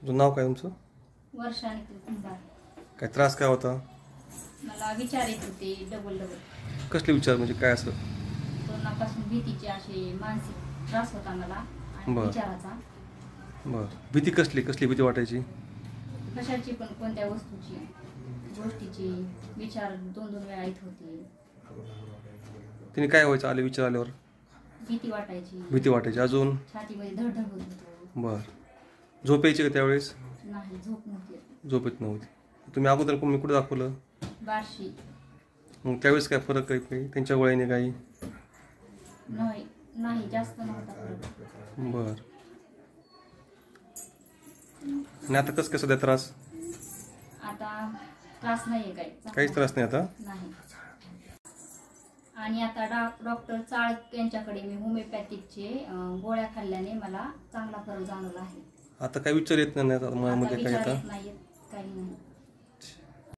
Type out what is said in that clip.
तुझं नाव काय तुमचं? वर्षा निखिल कुंभार. काय त्रास काय होता? मला विचार येत होते डबल. कसले विचार म्हणजे काय असं? कोरोनापासून भीतीचे असे मानसिक त्रास होता मला आणि बरं. विचाराचा. बरं. भीती कसली भीती वाटायची? कशाची पण, कोणत्या वस्तूची, गोष्टीची विचार दोन वेळा येत होते. तिने काय व्हायचं विचार आल्यावर? भीती वाटायची. अजून? छातीमध्ये धडधड होत होतं. बरं. झोप यायची का त्यावेळेस? नाही, झोप नव्हती. झोप येत नव्हती. तुम्ही अगोदर मी कुठं दाखवलं? बार्शी. मग त्यावेळेस काय फरक काही त्यांच्या वयाने काही? नाही जास्त नव्हता फरक. बरं. आणि आता कसं सध्या त्रास? आता त्रास नाहीये काहीच त्रास नाही आता? नाही. आणि आता डॉक्टर चाळक यांच्याकडे मी होमिओपॅथिकचे गोळ्या खाल्ल्याने मला चांगला फरक जाणवला आहे. आता काही विचार येत नाही आता विचार येत नाहीत, काही नाही.